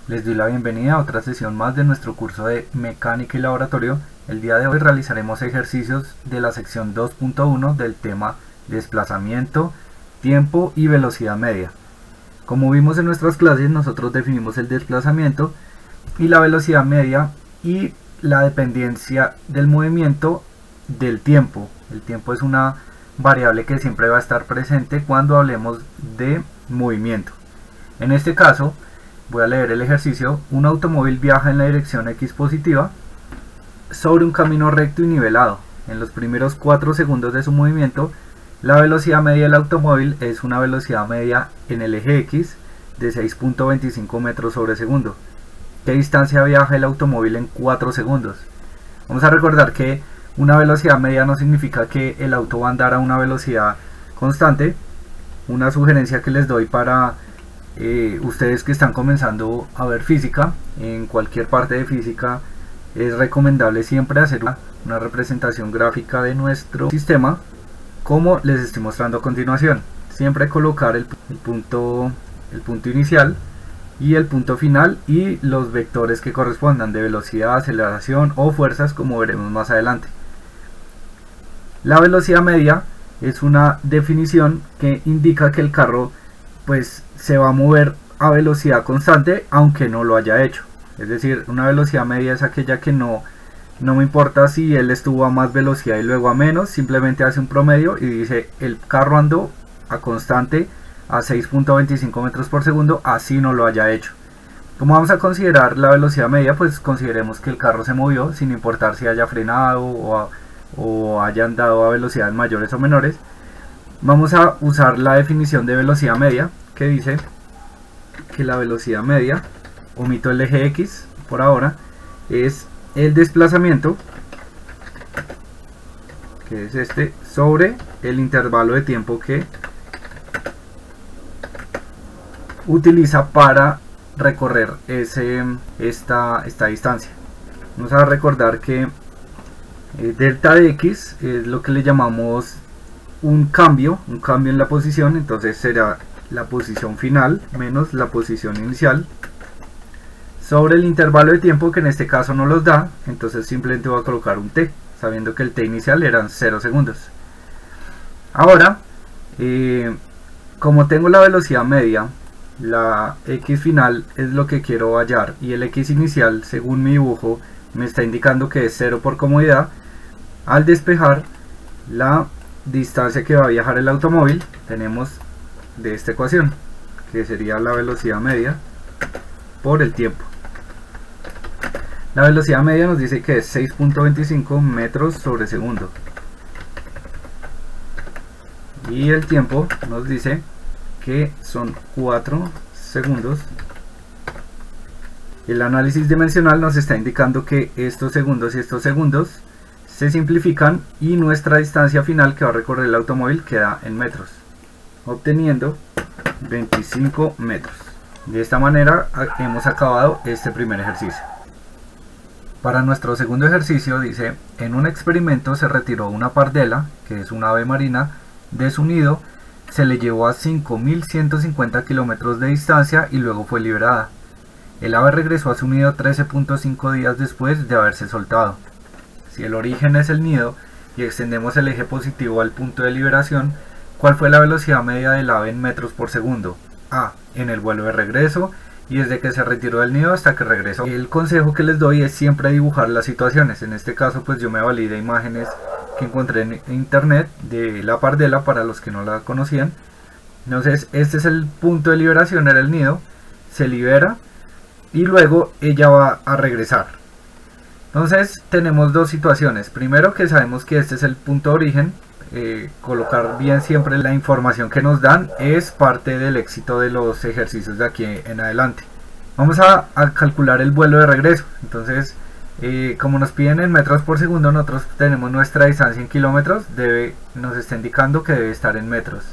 Les doy la bienvenida a otra sesión más de nuestro curso de Mecánica y Laboratorio. El día de hoy realizaremos ejercicios de la sección 2.1 del tema desplazamiento, tiempo y velocidad media. Como vimos en nuestras clases, nosotros definimos el desplazamiento y la velocidad media y la dependencia del movimiento del tiempo. El tiempo es una variable que siempre va a estar presente cuando hablemos de movimiento. En este caso, voy a leer el ejercicio. Un automóvil viaja en la dirección X positiva sobre un camino recto y nivelado. En los primeros 4 segundos de su movimiento, la velocidad media del automóvil es una velocidad media en el eje X de 6.25 metros sobre segundo. ¿Qué distancia viaja el automóvil en 4 segundos? Vamos a recordar que una velocidad media no significa que el auto va a andar a una velocidad constante. Una sugerencia que les doy para ustedes que están comenzando a ver física, en cualquier parte de física es recomendable siempre hacer una representación gráfica de nuestro sistema como les estoy mostrando a continuación. Siempre colocar el punto inicial y el punto final y los vectores que correspondan de velocidad, aceleración o fuerzas, como veremos más adelante. La velocidad media es una definición que indica que el carro pues se va a mover a velocidad constante aunque no lo haya hecho. Es decir, una velocidad media es aquella que no me importa si él estuvo a más velocidad y luego a menos, simplemente hace un promedio y dice el carro andó a constante a 6.25 metros por segundo, así no lo haya hecho. ¿Cómo vamos a considerar la velocidad media? Pues consideremos que el carro se movió sin importar si haya frenado o haya andado a velocidades mayores o menores. Vamos a usar la definición de velocidad media, que dice que la velocidad media, omito el eje X por ahora, es el desplazamiento, que es este, sobre el intervalo de tiempo que utiliza para recorrer esta distancia. Vamos a recordar que delta de X es lo que le llamamos un cambio en la posición, entonces será la posición final menos la posición inicial sobre el intervalo de tiempo, que en este caso no los da, entonces simplemente voy a colocar un t, sabiendo que el t inicial eran 0 segundos. Ahora, como tengo la velocidad media, la x final es lo que quiero hallar y el x inicial, según mi dibujo, me está indicando que es 0 por comodidad. Al despejar la distancia que va a viajar el automóvil, tenemos de esta ecuación, que sería la velocidad media por el tiempo. La velocidad media nos dice que es 6.25 metros sobre segundo y el tiempo nos dice que son 4 segundos. El análisis dimensional nos está indicando que estos segundos y estos segundos se simplifican y nuestra distancia final que va a recorrer el automóvil queda en metros, obteniendo 25 metros. De esta manera hemos acabado este primer ejercicio. Para nuestro segundo ejercicio dice: en un experimento se retiró una pardela, que es un ave marina, de su nido, se le llevó a 5.150 kilómetros de distancia y luego fue liberada. El ave regresó a su nido 13.5 días después de haberse soltado. Si el origen es el nido y extendemos el eje positivo al punto de liberación, ¿cuál fue la velocidad media del ave en metros por segundo? A, en el vuelo de regreso y desde que se retiró del nido hasta que regresó. El consejo que les doy es siempre dibujar las situaciones. En este caso pues yo me valí de imágenes que encontré en internet de la pardela para los que no la conocían. Entonces este es el punto de liberación, era el nido, se libera y luego ella va a regresar. Entonces tenemos dos situaciones. Primero, que sabemos que este es el punto de origen. Colocar bien siempre la información que nos dan es parte del éxito de los ejercicios de aquí en adelante. Vamos a calcular el vuelo de regreso. Entonces como nos piden en metros por segundo, nosotros tenemos nuestra distancia en kilómetros, nos está indicando que debe estar en metros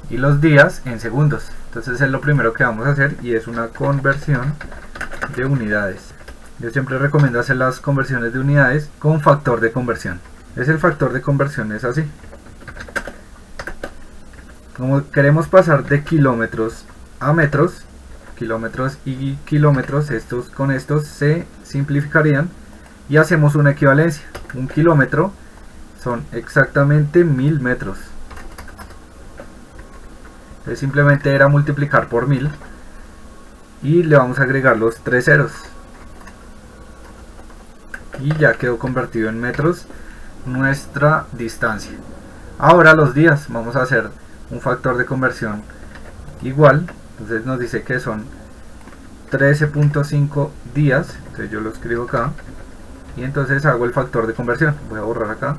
y los días en segundos. Entonces es lo primero que vamos a hacer y es una conversión de unidades. Yo siempre recomiendo hacer las conversiones de unidades con factor de conversión. El factor de conversión es así. Como queremos pasar de kilómetros a metros, kilómetros y kilómetros, estos con estos se simplificarían y hacemos una equivalencia. Un kilómetro son exactamente 1000 metros. Entonces simplemente era multiplicar por 1000 y le vamos a agregar los 3 ceros. Y ya quedó convertido en metros nuestra distancia. Ahora los días, vamos a hacer un factor de conversión igual. Entonces nos dice que son 13.5 días. Entonces yo lo escribo acá y entonces hago el factor de conversión. Voy a borrar acá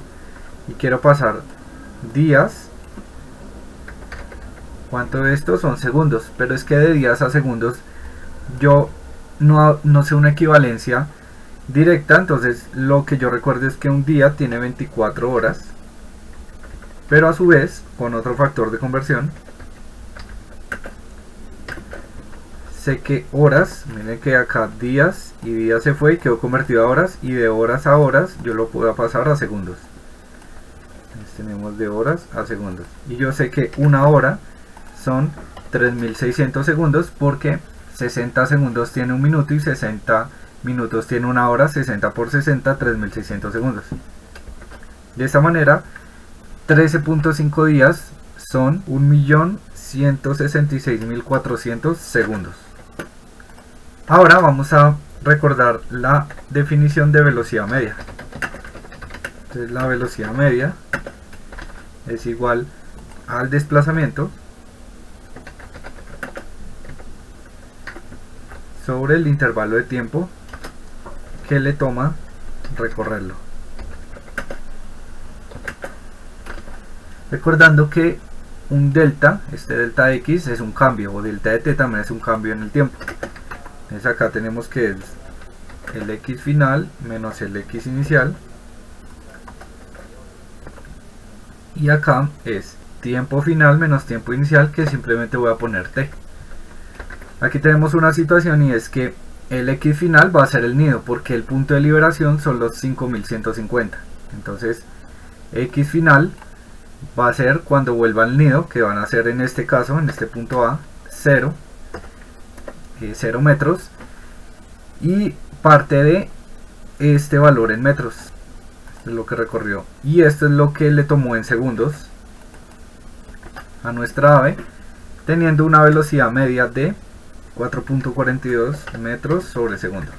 y quiero pasar días. ¿Cuánto de esto? Son segundos, pero es que de días a segundos yo no sé una equivalencia directa. Entonces lo que yo recuerdo es que un día tiene 24 horas, pero a su vez con otro factor de conversión sé que horas, miren que acá días y días se fue y quedó convertido a horas, y de horas a horas yo lo puedo pasar a segundos. Entonces tenemos de horas a segundos y yo sé que una hora son 3600 segundos porque 60 segundos tiene un minuto y 60 minutos tiene una hora. 60 por 60, 3600 segundos. De esta manera 13.5 días son 1.166.400 segundos. Ahora vamos a recordar la definición de velocidad media. Entonces la velocidad media es igual al desplazamiento sobre el intervalo de tiempo que le toma recorrerlo. Recordando que un delta, este delta x es un cambio, o delta de t también es un cambio en el tiempo. Entonces acá tenemos que es el x final menos el x inicial, y acá es tiempo final menos tiempo inicial, que simplemente voy a poner t. Aquí tenemos una situación y es que el x final va a ser el nido, porque el punto de liberación son los 5150. Entonces x final va a ser cuando vuelva al nido, que van a ser en este caso, en este punto A, 0 metros, y parte de este valor en metros. Esto es lo que recorrió y esto es lo que le tomó en segundos a nuestra ave, teniendo una velocidad media de 4.42 metros sobre segundo.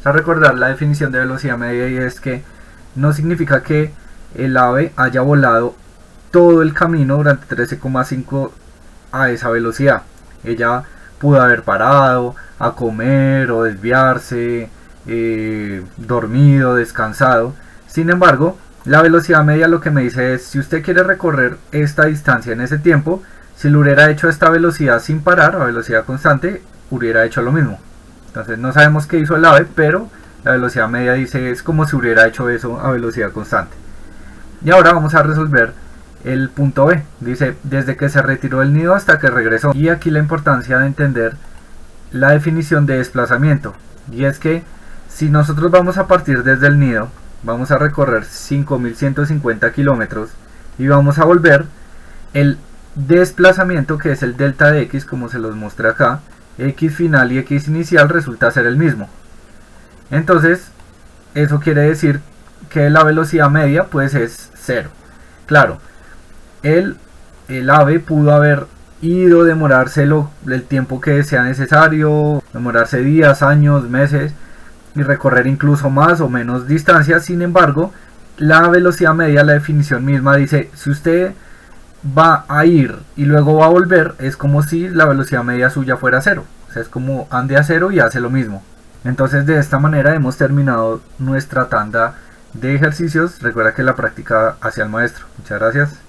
A recordar la definición de velocidad media, y es que no significa que el ave haya volado todo el camino durante 13,5 a esa velocidad. Ella pudo haber parado a comer o desviarse, dormido, descansado. Sin embargo, la velocidad media lo que me dice es, si usted quiere recorrer esta distancia en ese tiempo, si lo hubiera hecho a esta velocidad sin parar, a velocidad constante, hubiera hecho lo mismo. Entonces no sabemos qué hizo el ave, pero la velocidad media dice es como si hubiera hecho eso a velocidad constante. Y ahora vamos a resolver el punto B. Dice, desde que se retiró del nido hasta que regresó. Y aquí la importancia de entender la definición de desplazamiento. Y es que si nosotros vamos a partir desde el nido, vamos a recorrer 5150 kilómetros y vamos a volver, el desplazamiento, que es el delta de x, como se los mostré acá, x final y x inicial, resulta ser el mismo. Entonces eso quiere decir que la velocidad media pues es 0. Claro, el ave pudo haber ido, demorarse el tiempo que sea necesario, demorarse días, años, meses, y recorrer incluso más o menos distancia. Sin embargo, la velocidad media, la definición misma dice, si usted va a ir y luego va a volver, es como si la velocidad media suya fuera 0. O sea, es como ande a 0 y hace lo mismo. Entonces de esta manera hemos terminado nuestra tanda de ejercicios. Recuerda que la práctica hacia el maestro. Muchas gracias.